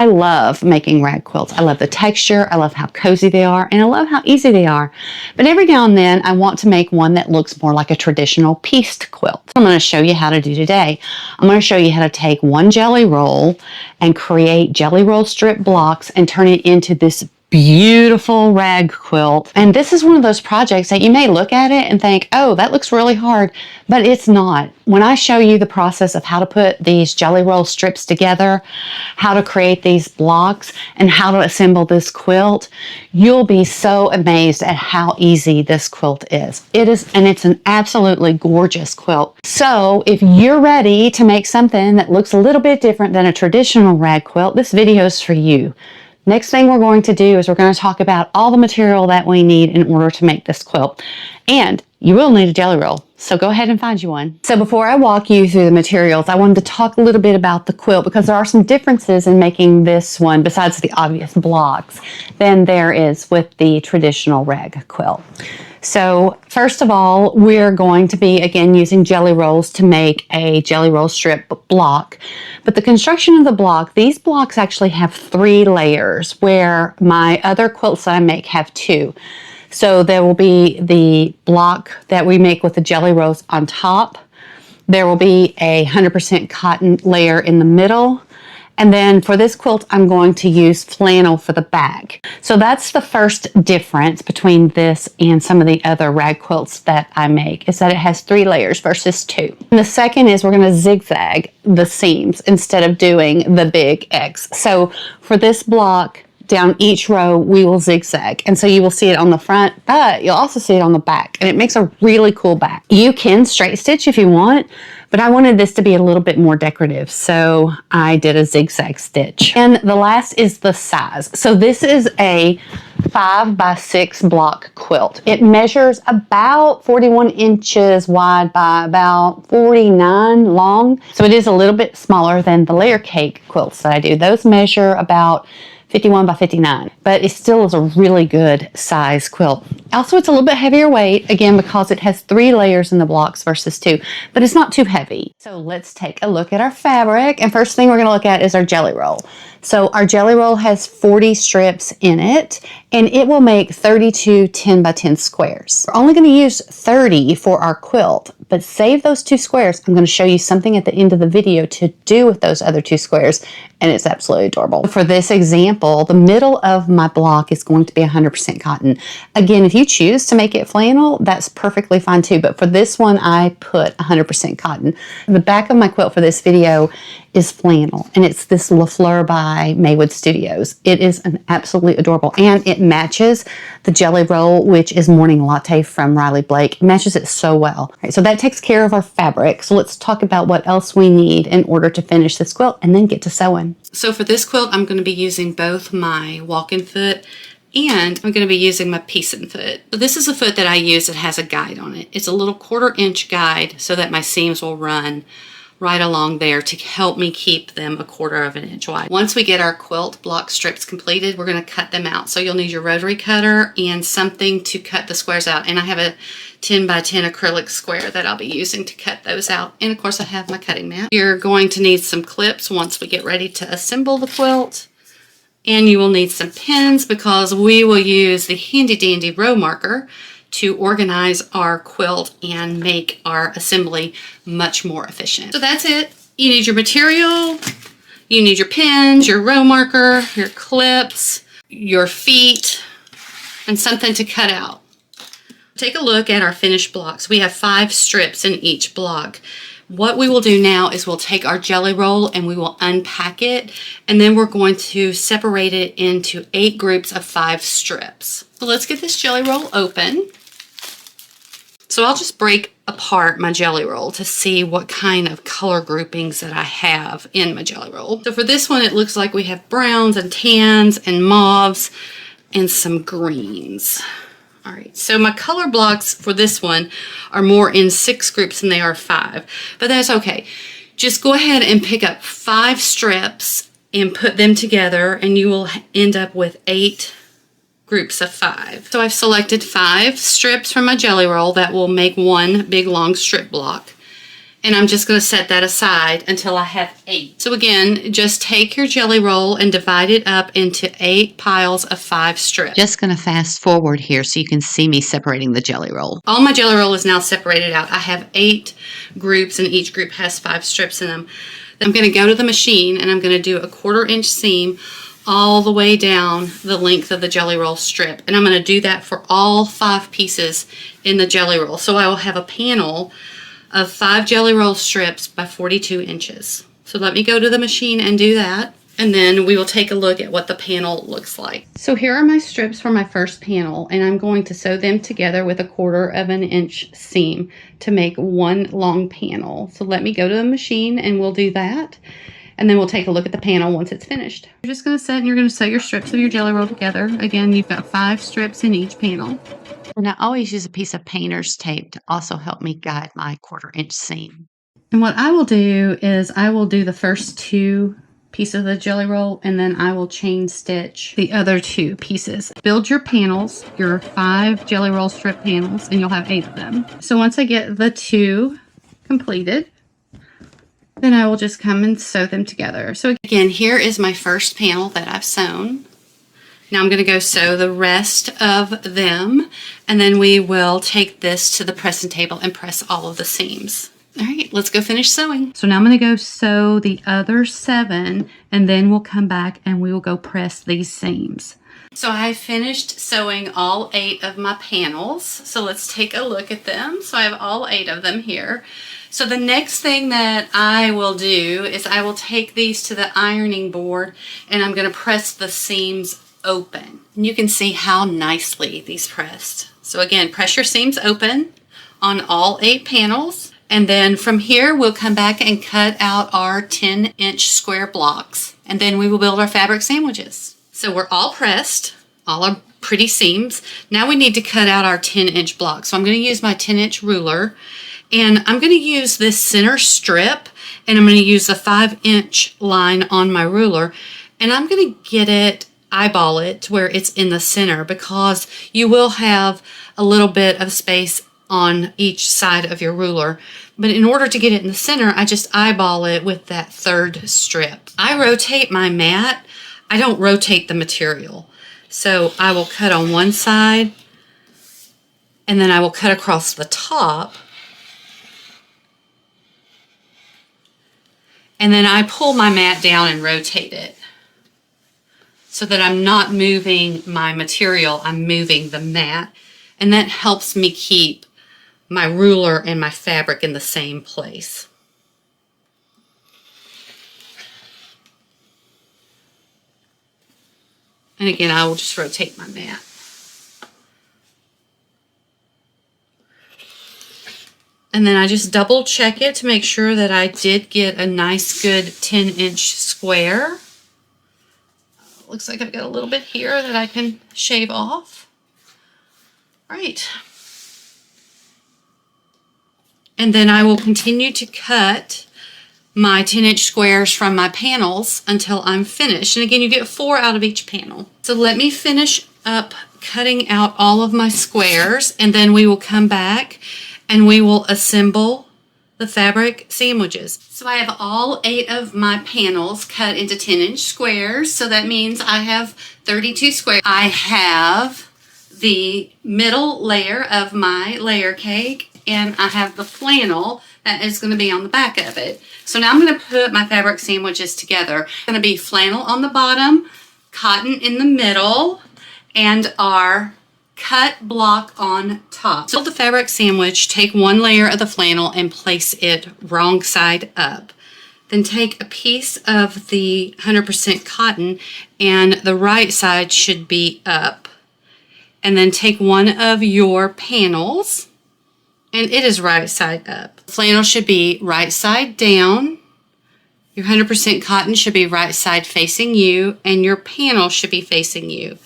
I love making rag quilts. I love the texture, I love how cozy they are, and I love how easy they are. But every now and then I want to make one that looks more like a traditional pieced quilt. I'm going to show you how to do today. I'm going to show you how to take one jelly roll and create jelly roll strip blocks and turn it into this beautiful rag quilt. And this is one of those projects that you may look at it and think, oh, that looks really hard, but it's not. When I show you the process of how to put these jelly roll strips together, how to create these blocks, and how to assemble this quilt, you'll be so amazed at how easy this quilt is. It is, and it's an absolutely gorgeous quilt. So if you're ready to make something that looks a little bit different than a traditional rag quilt, this video is for you. Next thing we're going to do is we're going to talk about all the material that we need in order to make this quilt. And you will need a jelly roll, so go ahead and find you one. So before I walk you through the materials, I wanted to talk a little bit about the quilt because there are some differences in making this one besides the obvious blocks than there is with the traditional rag quilt. So first of all, we're going to be again using jelly rolls to make a jelly roll strip block. But the construction of the block, these blocks actually have 3 layers where my other quilts that I make have 2. So there will be the block that we make with the jelly rolls on top. There will be a 100% cotton layer in the middle. And then for this quilt, I'm going to use flannel for the back. So that's the first difference between this and some of the other rag quilts that I make, is that it has 3 layers versus 2. And the second is we're going to zigzag the seams instead of doing the big X. So for this block, down each row, we will zigzag. And so you will see it on the front, but you'll also see it on the back. And it makes a really cool back. You can straight stitch if you want, but I wanted this to be a little bit more decorative. So I did a zigzag stitch. And the last is the size. So this is a 5x6 block quilt. It measures about 41 inches wide by about 49 long. So it is a little bit smaller than the layer cake quilts that I do. Those measure about 51 by 59, but it still is a really good size quilt. Also, it's a little bit heavier weight, again, because it has 3 layers in the blocks versus 2, but it's not too heavy. So let's take a look at our fabric. And first thing we're gonna look at is our jelly roll. So our jelly roll has 40 strips in it, and it will make 32 10 by 10 squares. We're only gonna use 30 for our quilt, but save those 2 squares. I'm gonna show you something at the end of the video to do with those other 2 squares, and it's absolutely adorable. For this example, the middle of my block is going to be 100% cotton. Again, if you choose to make it flannel, that's perfectly fine too, but for this one, I put 100% cotton. The back of my quilt for this video is flannel, and it's this Le Fleur by Maywood Studios. It is an absolutely adorable, and it matches the jelly roll, which is Morning Latte from Riley Blake. It matches it so well. All right, so that takes care of our fabric. So let's talk about what else we need in order to finish this quilt and then get to sewing. So for this quilt, I'm going to be using both my walking foot and I'm going to be using my piecing foot. So this is a foot that I use that has a guide on it. It's a little 1/4 inch guide so that my seams will run right along there to help me keep them 1/4 inch wide. Once we get our quilt block strips completed, we're going to cut them out. So you'll need your rotary cutter and something to cut the squares out. And I have a 10 by 10 acrylic square that I'll be using to cut those out. And of course I have my cutting mat. You're going to need some clips once we get ready to assemble the quilt. And you will need some pins because we will use the handy dandy row marker to organize our quilt and make our assembly much more efficient. So that's it. You need your material, you need your pins, your row marker, your clips, your feet, and something to cut out. Take a look at our finished blocks. We have 5 strips in each block. What we will do now is we'll take our jelly roll and we will unpack it, and then we're going to separate it into 8 groups of 5 strips. So let's get this jelly roll open. So I'll just break apart my jelly roll to see what kind of color groupings that I have in my jelly roll. So for this one, it looks like we have browns and tans and mauves and some greens. All right, so my color blocks for this one are more in 6 groups than they are 5, but that's okay. Just go ahead and pick up 5 strips and put them together and you will end up with 8 groups of 5. So I've selected 5 strips from my jelly roll that will make one big long strip block. And I'm just going to set that aside until I have 8. So again, just take your jelly roll and divide it up into 8 piles of 5 strips. Just going to fast forward here so you can see me separating the jelly roll. All my jelly roll is now separated out. I have 8 groups and each group has 5 strips in them. I'm going to go to the machine and I'm going to do a 1/4 inch seam all the way down the length of the jelly roll strip. And I'm going to do that for all 5 pieces in the jelly roll. So I will have a panel of 5 jelly roll strips by 42 inches. So let me go to the machine and do that, and then we will take a look at what the panel looks like. So here are my strips for my first panel, and I'm going to sew them together with a 1/4 inch seam to make one long panel. So let me go to the machine and we'll do that, and then we'll take a look at the panel once it's finished. You're just going to set and you're going to sew your strips of your jelly roll together. Again, you've got 5 strips in each panel. And I always use a piece of painter's tape to also help me guide my 1/4 inch seam. And what I will do is I will do the first 2 pieces of the jelly roll, and then I will chain stitch the other 2 pieces. Build your panels, your 5 jelly roll strip panels, and you'll have 8 of them. So once I get the 2 completed, then I will just come and sew them together. So again, here is my first panel that I've sewn. Now I'm going to go sew the rest of them, and then we will take this to the pressing table and press all of the seams. All right, let's go finish sewing. So now I'm going to go sew the other 7, and then we'll come back and we will go press these seams. So I finished sewing all 8 of my panels. So let's take a look at them. So I have all 8 of them here. So the next thing that I will do is I will take these to the ironing board, and I'm going to press the seams open. And you can see how nicely these pressed. So again, press your seams open on all 8 panels, and then from here we'll come back and cut out our 10-inch square blocks, and then we will build our fabric sandwiches. So we're all pressed, all our pretty seams. Now we need to cut out our 10-inch blocks. So I'm going to use my 10-inch ruler, and I'm going to use this center strip, and I'm going to use the 5-inch line on my ruler, and I'm going to get it, eyeball it to where it's in the center, because you will have a little bit of space on each side of your ruler. But in order to get it in the center, I just eyeball it with that 3rd strip. I rotate my mat. I don't rotate the material. So I will cut on one side, and then I will cut across the top, and then I pull my mat down and rotate it, so that I'm not moving my material, I'm moving the mat, and that helps me keep my ruler and my fabric in the same place. And again, I will just rotate my mat. And then I just double check it to make sure that I did get a nice good 10-inch square. Looks like I've got a little bit here that I can shave off. All right. And then I will continue to cut my 10-inch squares from my panels until I'm finished. And again, you get 4 out of each panel. So let me finish up cutting out all of my squares, and then we will come back and we will assemble the fabric sandwiches. So I have all 8 of my panels cut into 10-inch squares. So that means I have 32 squares. I have the middle layer of my layer cake, and I have the flannel that is going to be on the back of it. So now I'm going to put my fabric sandwiches together. It's going to be flannel on the bottom, cotton in the middle, and our cut block on top. So the fabric sandwich, take one layer of the flannel and place it wrong side up. Then take a piece of the 100% cotton, and the right side should be up. And then take one of your panels, and it is right side up. Flannel should be right side down. Your 100% cotton should be right side facing you, and your panel should be facing you.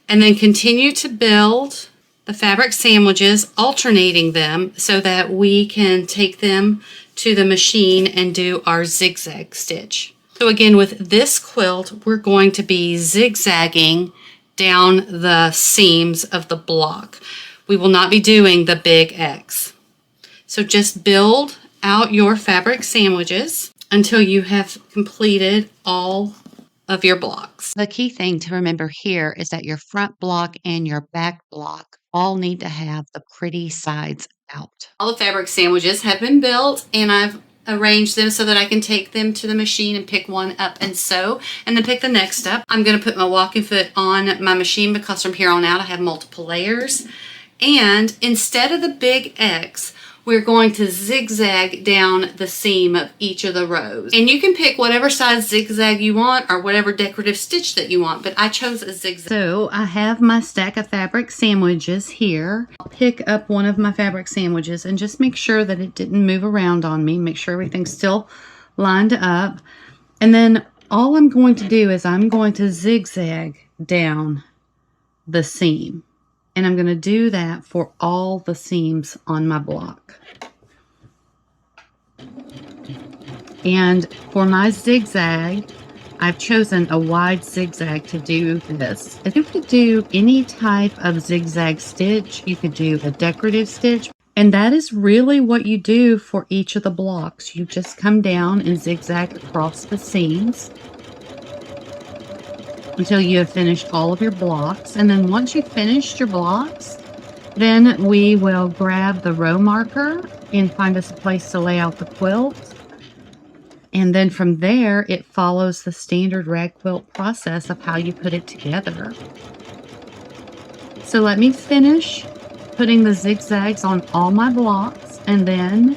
And then continue to build the fabric sandwiches, alternating them so that we can take them to the machine and do our zigzag stitch. So again, with this quilt, we're going to be zigzagging down the seams of the block. We will not be doing the big X. So just build out your fabric sandwiches until you have completed all of your blocks. The key thing to remember here is that your front block and your back block all need to have the pretty sides out. All the fabric sandwiches have been built, and I've arrange them so that I can take them to the machine and pick one up and sew, and then pick the next up. I'm going to put my walking foot on my machine because from here on out I have multiple layers. And instead of the big X, we're going to zigzag down the seam of each of the rows. And you can pick whatever size zigzag you want or whatever decorative stitch that you want, but I chose a zigzag. So I have my stack of fabric sandwiches here. I'll pick up one of my fabric sandwiches and just make sure that it didn't move around on me. Make sure everything's still lined up. And then all I'm going to do is I'm going to zigzag down the seam. And I'm going to do that for all the seams on my block. And for my zigzag, I've chosen a wide zigzag to do this. If you could do any type of zigzag stitch, you could do a decorative stitch. And that is really what you do for each of the blocks. You just come down and zigzag across the seams until you have finished all of your blocks. And then once you've finished your blocks, then we will grab the row marker and find us a place to lay out the quilt. And then from there, it follows the standard rag quilt process of how you put it together. So let me finish putting the zigzags on all my blocks, and then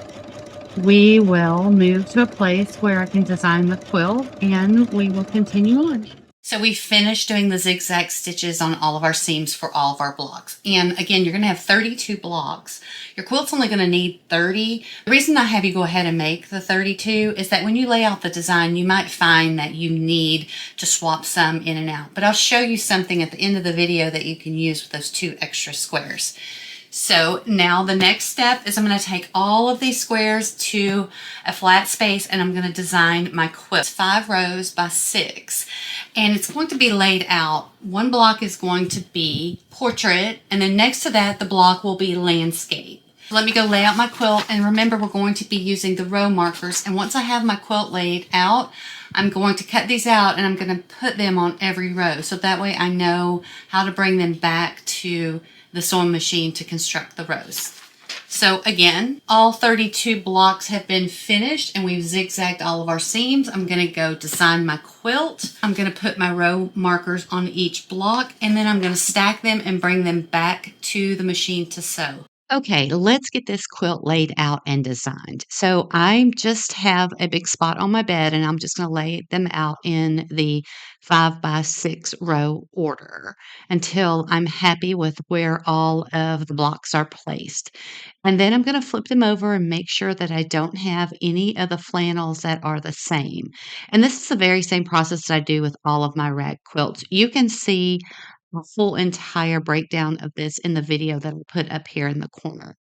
we will move to a place where I can design the quilt, and we will continue on. So we finished doing the zigzag stitches on all of our seams for all of our blocks. And again, you're going to have 32 blocks. Your quilt's only going to need 30. The reason I have you go ahead and make the 32 is that when you lay out the design, you might find that you need to swap some in and out. But I'll show you something at the end of the video that you can use with those 2 extra squares. So now the next step is I'm going to take all of these squares to a flat space and I'm going to design my quilt. It's 5 rows by 6 and it's going to be laid out. One block is going to be portrait and then next to that the block will be landscape. Let me go lay out my quilt, and remember we're going to be using the row markers, and once I have my quilt laid out, I'm going to cut these out and I'm going to put them on every row so that way I know how to bring them back to the sewing machine to construct the rows. So again, all 32 blocks have been finished and we've zigzagged all of our seams. I'm going to go design my quilt. I'm going to put my row markers on each block and then I'm going to stack them and bring them back to the machine to sew. Okay, let's get this quilt laid out and designed. So I just have a big spot on my bed and I'm just going to lay them out in the 5 by 6 row order until I'm happy with where all of the blocks are placed. And then I'm going to flip them over and make sure that I don't have any of the flannels that are the same. And this is the very same process that I do with all of my rag quilts. You can see a full entire breakdown of this in the video that I'll put up here in the corner.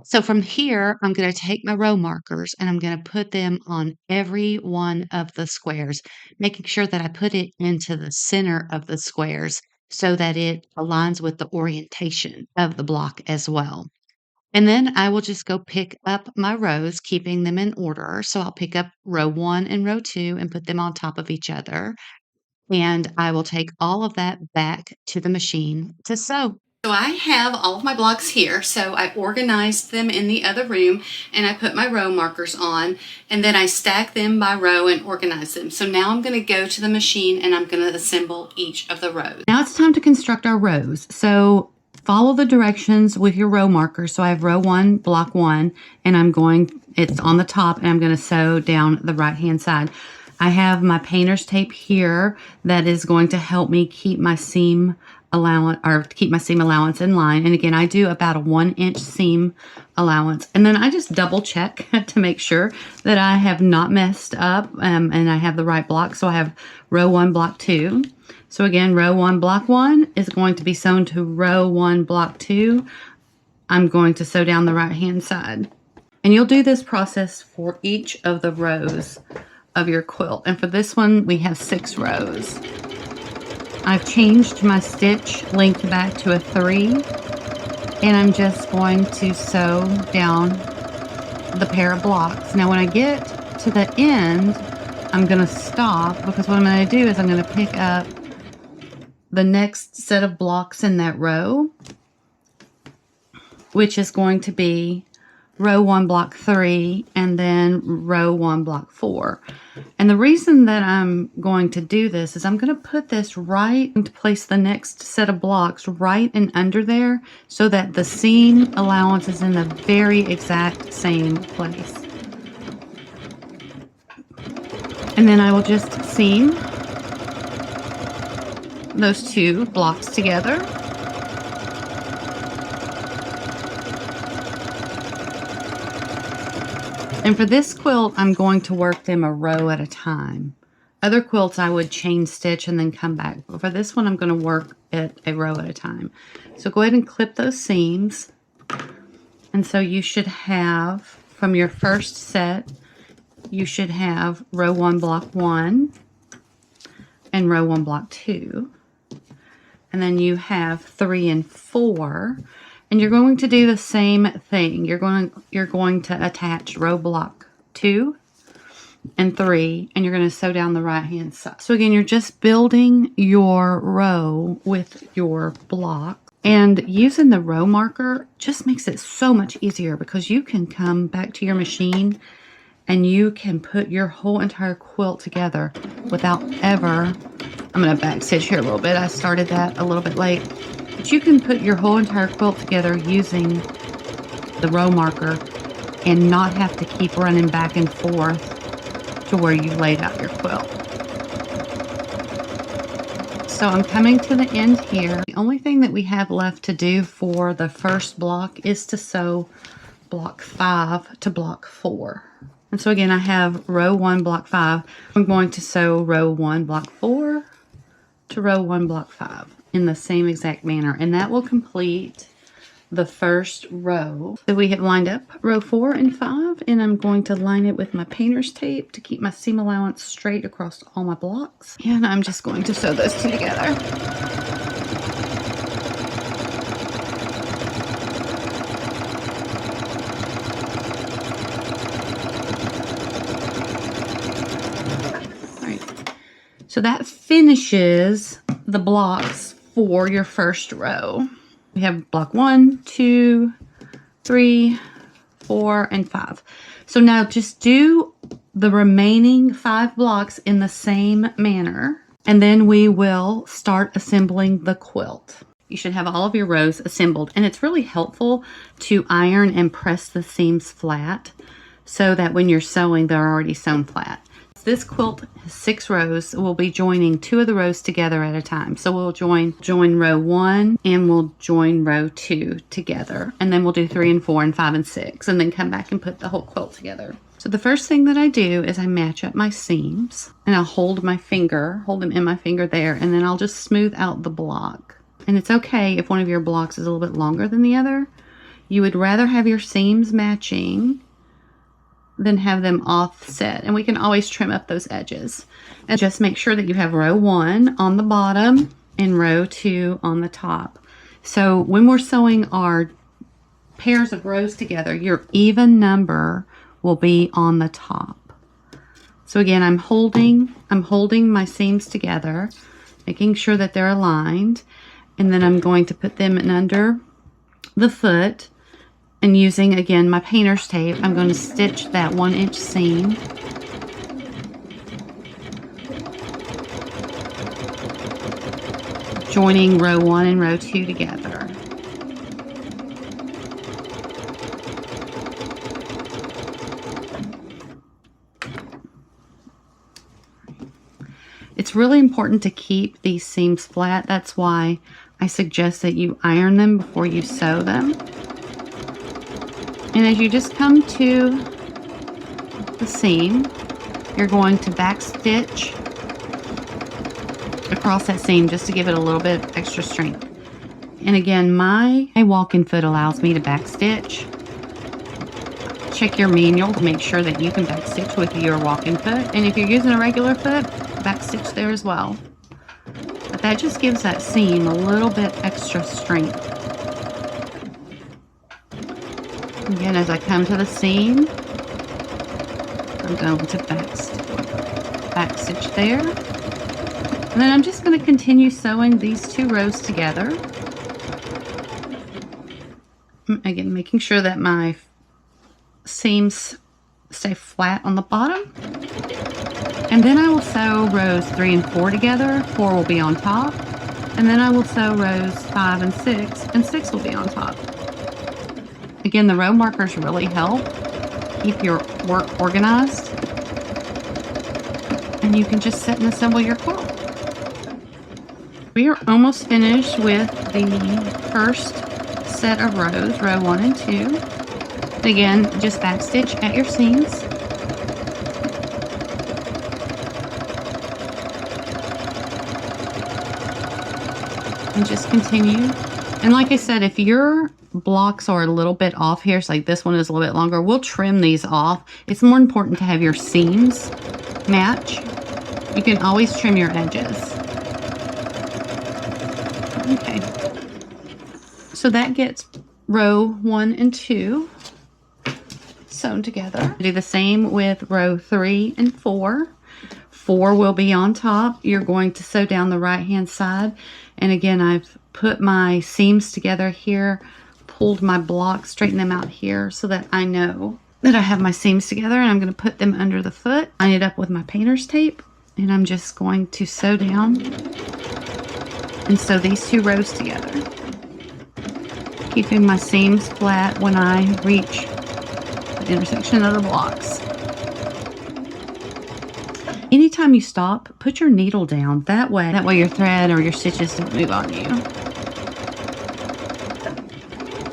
So from here, I'm going to take my row markers and I'm going to put them on every one of the squares, making sure that I put it into the center of the squares so that it aligns with the orientation of the block as well. And then I will just go pick up my rows, keeping them in order. So I'll pick up row 1 and row 2 and put them on top of each other. And I will take all of that back to the machine to sew. So I have all of my blocks here. So I organized them in the other room and I put my row markers on and then I stack them by row and organize them. So now I'm going to go to the machine and I'm going to assemble each of the rows. Now it's time to construct our rows. So follow the directions with your row markers. So I have row 1, block 1, and it's on the top and I'm going to sew down the right hand side. I have my painter's tape here that is going to help me keep my seam allowance in line. And again, I do about a 1-inch seam allowance. And then I just double check to make sure that I have not messed up and I have the right block. So I have row 1, block 2. So again, row 1, block 1 is going to be sewn to row 1, block 2. I'm going to sew down the right hand side. And you'll do this process for each of the rows of your quilt. And for this one, we have 6 rows. I've changed my stitch length back to a 3, and I'm just going to sew down the pair of blocks. Now when I get to the end, I'm going to stop, because what I'm going to do is I'm going to pick up the next set of blocks in that row, which is going to be row 1 block 3 and then row 1 block 4. And the reason that I'm going to do this is I'm going to put this right to place the next set of blocks right and under there, so that the seam allowance is in the very exact same place. And then I will just seam those 2 blocks together. And for this quilt, I'm going to work them a row at a time. Other quilts I would chain stitch and then come back. But for this one, I'm going to work it a row at a time. So go ahead and clip those seams. And so you should have, from your first set, you should have row 1 block 1 and row 1 block 2. And then you have 3 and 4. And you're going to do the same thing. You're going to attach row block 2 and 3, and you're going to sew down the right hand side. So again, you're just building your row with your block, and using the row marker just makes it so much easier, because you can come back to your machine and you can put your whole entire quilt together without ever, I'm going to back stitch here a little bit. I started that a little bit late. But you can put your whole entire quilt together using the row marker and not have to keep running back and forth to where you laid out your quilt. So I'm coming to the end here. The only thing that we have left to do for the first block is to sew block 5 to block 4. And so again, I have row 1 block 5. I'm going to sew row 1 block 4 to row 1 block 5. In the same exact manner, and that will complete the first row. So we have lined up row 4 and 5, and I'm going to line it with my painter's tape to keep my seam allowance straight across all my blocks. And I'm just going to sew those 2 together. All right, so that finishes the blocks for your first row. We have block 1, 2, 3, 4, and 5. So now just do the remaining 5 blocks in the same manner, and then we will start assembling the quilt. You should have all of your rows assembled, and it's really helpful to iron and press the seams flat so that when you're sewing, they're already sewn flat. This quilt has 6 rows. We'll be joining 2 of the rows together at a time. So we'll join row 1 and we'll join row 2 together. And then we'll do 3 and 4 and 5 and 6, and then come back and put the whole quilt together. So the first thing that I do is I match up my seams, and I'll hold them in my finger there, and then I'll just smooth out the block. And it's okay if one of your blocks is a little bit longer than the other. You would rather have your seams matching than have them offset, and we can always trim up those edges. And just make sure that you have row 1 on the bottom and row 2 on the top. So when we're sewing our pairs of rows together, your even number will be on the top. So again, I'm holding my seams together, making sure that they're aligned, and then I'm going to put them in under the foot. And using, again, my painter's tape, I'm going to stitch that 1-inch seam. Joining row 1 and row 2 together. It's really important to keep these seams flat. That's why I suggest that you iron them before you sew them. And as you just come to the seam, you're going to back stitch across that seam just to give it a little bit extra strength. And again, my walk-in foot allows me to back stitch. Check your manual to make sure that you can back stitch with your walk-in foot. And if you're using a regular foot, back stitch there as well. But that just gives that seam a little bit extra strength. Again, as I come to the seam, I'm going to back stitch there. And then I'm just going to continue sewing these 2 rows together. Again, making sure that my seams stay flat on the bottom. And then I will sew rows 3 and 4 together. 4 will be on top. And then I will sew rows 5 and 6 will be on top. Again, the row markers really help keep your work organized. And you can just sit and assemble your quilt. We are almost finished with the first set of rows, row 1 and 2. Again, just backstitch at your seams. And just continue. And like I said, if your blocks are a little bit off here, so like this one is a little bit longer, we'll trim these off. It's more important to have your seams match. You can always trim your edges. Okay. So that gets row 1 and 2 sewn together. Do the same with row 3 and 4. 4 will be on top. You're going to sew down the right hand side. And again, I've put my seams together here, pulled my blocks, straightened them out here so that I know that I have my seams together, and I'm going to put them under the foot, line it up with my painter's tape, and I'm just going to sew down and sew these 2 rows together, keeping my seams flat when I reach the intersection of the blocks. Anytime you stop, put your needle down. That way your thread or your stitches don't move on you.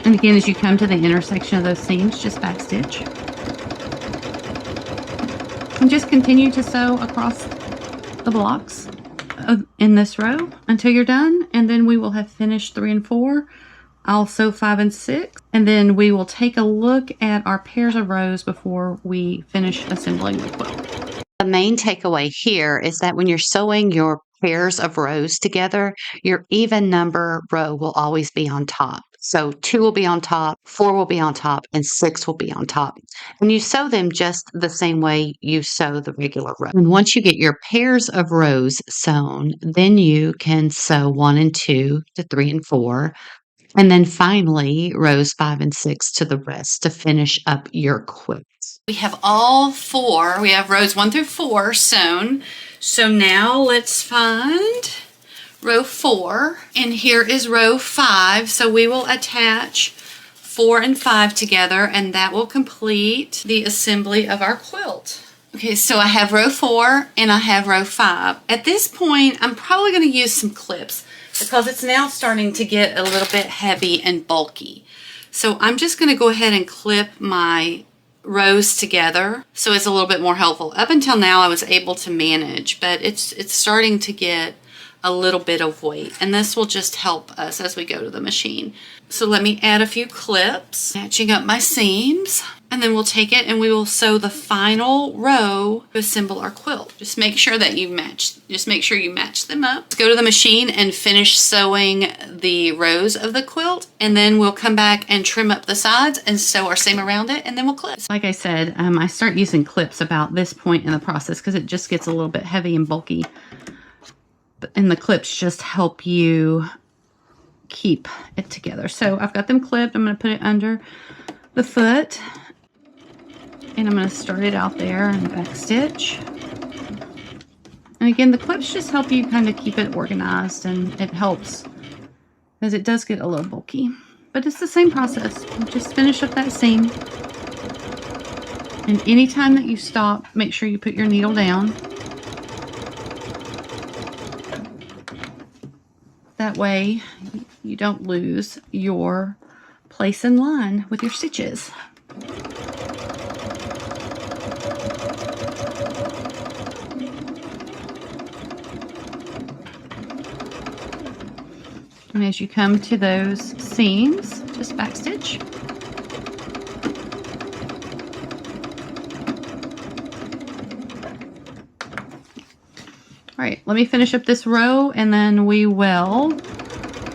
And again, as you come to the intersection of those seams, just backstitch. And just continue to sew across the blocks in this row until you're done. And then we will have finished 3 and 4. I'll sew 5 and 6. And then we will take a look at our pairs of rows before we finish assembling the quilt. The main takeaway here is that when you're sewing your pairs of rows together, your even number row will always be on top. So 2 will be on top, 4 will be on top, and 6 will be on top. And you sew them just the same way you sew the regular row. And once you get your pairs of rows sewn, then you can sew 1 and 2 to 3 and 4. And then finally, rows 5 and 6 to the rest to finish up your quilt. We have all 4. We have rows 1 through 4 sewn. So now let's find row 4. And here is row 5. So we will attach 4 and 5 together, and that will complete the assembly of our quilt. Okay, so I have row 4 and I have row 5. At this point, I'm probably going to use some clips because it's now starting to get a little bit heavy and bulky. So I'm just going to go ahead and clip my rows together so it's a little bit more helpful. Up until now I was able to manage, but it's starting to get a little bit of weight, and this will just help us as we go to the machine. So let me add a few clips, matching up my seams, and then we'll take it and we will sew the final row to assemble our quilt. Just make sure that you match them up. Let's go to the machine and finish sewing the rows of the quilt, and then we'll come back and trim up the sides and sew our seam around it, and then we'll clip. Like I said, I start using clips about this point in the process because it just gets a little bit heavy and bulky. And the clips just help you keep it together. So I've got them clipped. I'm going to put it under the foot, and I'm going to start it out there and back stitch. And again, the clips just help you kind of keep it organized, and it helps because it does get a little bulky. But it's the same process. Just finish up that seam. And anytime that you stop, make sure you put your needle down. That way you don't lose your place in line with your stitches. And as you come to those seams, just backstitch. All right, let me finish up this row, and then we will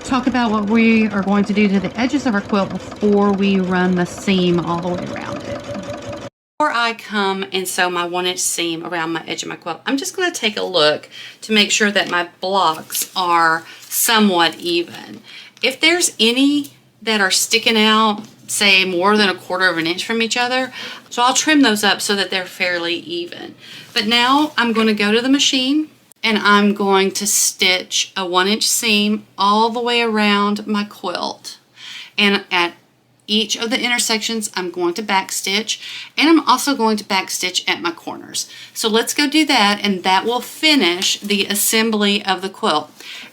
talk about what we are going to do to the edges of our quilt before we run the seam all the way around it. Before I come and sew my 1-inch seam around my edge of my quilt, I'm just going to take a look to make sure that my blocks are somewhat even. If there's any that are sticking out, say more than 1/4 of an inch from each other, so I'll trim those up so that they're fairly even. But now I'm going to go to the machine and I'm going to stitch a 1-inch seam all the way around my quilt. And at each of the intersections, I'm going to backstitch, and I'm also going to backstitch at my corners. So let's go do that, and that will finish the assembly of the quilt.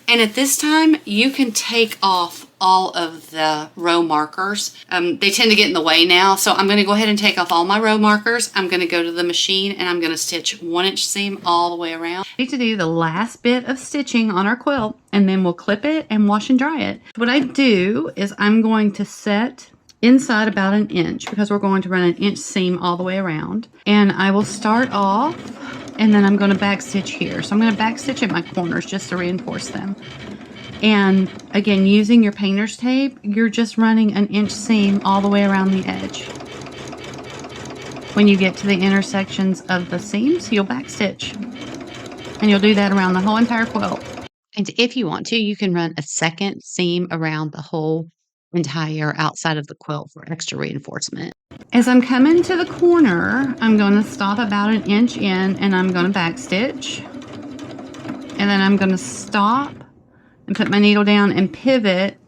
And at this time, you can take off all of the row markers. They tend to get in the way now, so I'm going to go ahead and take off all my row markers. I'm going to go to the machine, and I'm going to stitch 1-inch seam all the way around. We need to do the last bit of stitching on our quilt, and then we'll clip it and wash and dry it. What I do is I'm going to set inside about 1 inch because we're going to run 1-inch seam all the way around. And I will start off and then I'm going to backstitch here. So I'm going to backstitch at my corners just to reinforce them. And again, using your painter's tape, you're just running 1-inch seam all the way around the edge. When you get to the intersections of the seams, you'll backstitch. And you'll do that around the whole entire quilt. And if you want to, you can run a second seam around the whole entire outside of the quilt for extra reinforcement. As I'm coming to the corner, I'm going to stop about 1 inch in and I'm going to backstitch. And then I'm going to stop and put my needle down and pivot.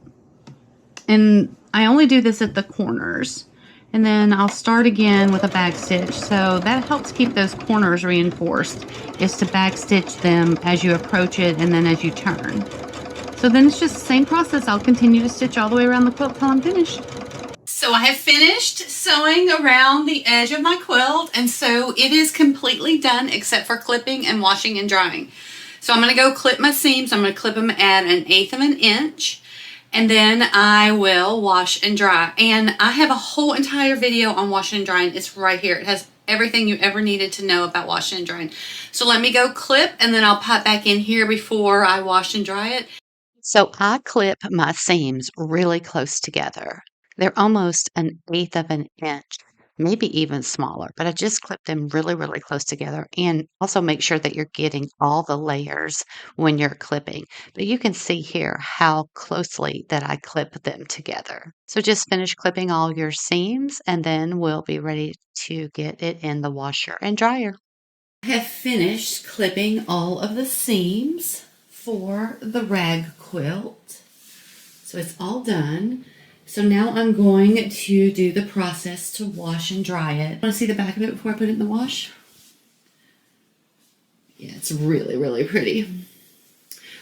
And I only do this at the corners. And then I'll start again with a backstitch. So that helps keep those corners reinforced, is to backstitch them as you approach it and then as you turn. So then it's just the same process. I'll continue to stitch all the way around the quilt till I'm finished. So I have finished sewing around the edge of my quilt, and so it is completely done except for clipping and washing and drying. So I'm going to go clip my seams. I'm going to clip them at 1/8 of an inch, and then I will wash and dry. And I have a whole entire video on washing and drying. It's right here. It has everything you ever needed to know about washing and drying. So let me go clip, and then I'll pop back in here before I wash and dry it. So I clip my seams really close together. They're almost 1/8 of an inch, maybe even smaller, but I just clip them really, really close together, and also make sure that you're getting all the layers when you're clipping. But you can see here how closely that I clip them together. So just finish clipping all your seams, and then we'll be ready to get it in the washer and dryer. I have finished clipping all of the seams for the rag quilt. So it's all done. So now I'm going to do the process to wash and dry it. Want to see the back of it before I put it in the wash? Yeah, it's really, really pretty.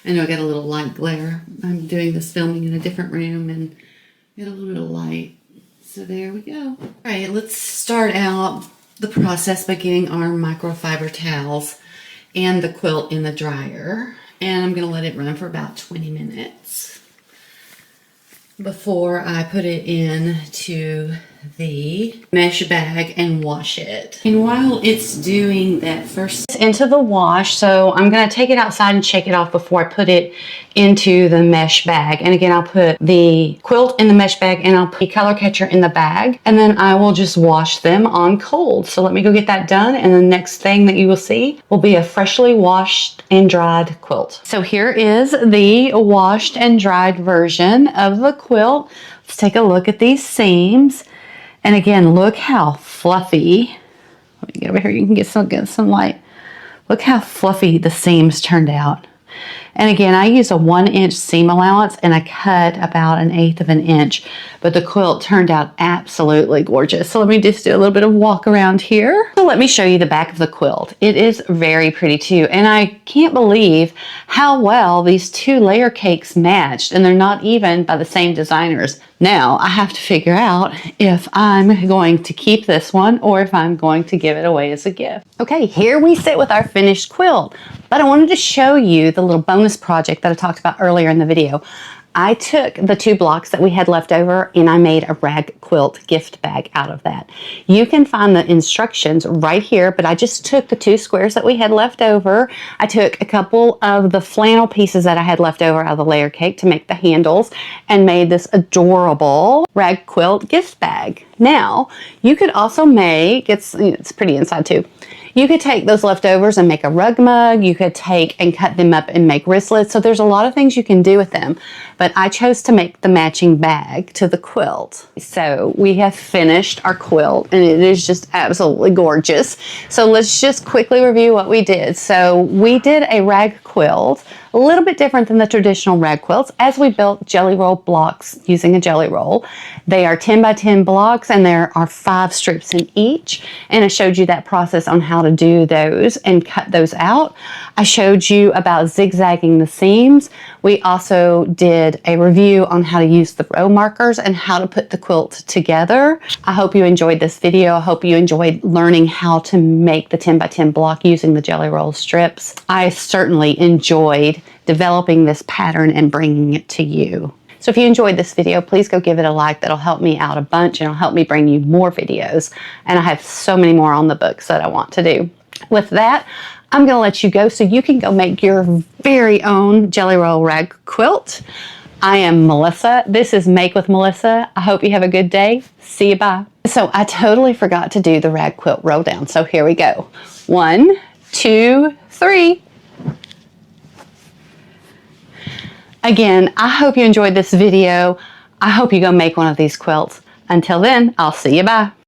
I know I got a little light glare. I'm doing this filming in a different room and got a little bit of light. So there we go. All right, let's start out the process by getting our microfiber towels and the quilt in the dryer. And I'm going to let it run for about 20 minutes before I put it into the mesh bag and wash it. And while it's doing that first into the wash, so I'm going to take it outside and shake it off before I put it into the mesh bag. And again, I'll put the quilt in the mesh bag and I'll put the color catcher in the bag, and then I will just wash them on cold. So let me go get that done, and the next thing that you will see will be a freshly washed and dried quilt. So here is the washed and dried version of the quilt. Let's take a look at these seams. And again, look how fluffy. Let me get over here. You can get some light. Look how fluffy the seams turned out. And again, I use a 1-inch seam allowance and I cut about 1/8 of an inch, but the quilt turned out absolutely gorgeous. So let me just do a little bit of walk around here. So let me show you the back of the quilt. It is very pretty too. And I can't believe how well these two layer cakes matched, and they're not even by the same designers. Now I have to figure out if I'm going to keep this one or if I'm going to give it away as a gift. Okay, here we sit with our finished quilt, but I wanted to show you the little bonus project that I talked about earlier in the video. I took the 2 blocks that we had left over and I made a rag quilt gift bag out of that. You can find the instructions right here, but I just took the 2 squares that we had left over. I took a couple of the flannel pieces that I had left over out of the layer cake to make the handles and made this adorable rag quilt gift bag. Now, you could also make, it's pretty inside too. You could take those leftovers and make a rug mug. You could take and cut them up and make wristlets. So there's a lot of things you can do with them. But I chose to make the matching bag to the quilt. So we have finished our quilt and it is just absolutely gorgeous. So let's just quickly review what we did. So we did a rag quilt, a little bit different than the traditional rag quilts, as we built jelly roll blocks using a jelly roll. They are 10 by 10 blocks and there are 5 strips in each. And I showed you that process on how to do those and cut those out. I showed you about zigzagging the seams. We also did a review on how to use the row markers and how to put the quilt together. I hope you enjoyed this video. I hope you enjoyed learning how to make the 10 by 10 block using the jelly roll strips. I certainly enjoyed developing this pattern and bringing it to you. So if you enjoyed this video, please go give it a like. That'll help me out a bunch and it'll help me bring you more videos. And I have so many more on the books that I want to do. With that, I'm going to let you go so you can go make your very own jelly roll rag quilt. I am Melissa. This is Make with Melissa. I hope you have a good day. See you, bye. So I totally forgot to do the rag quilt roll down. So here we go. 1, 2, 3. Again, I hope you enjoyed this video. I hope you go make one of these quilts. Until then, I'll see you. Bye.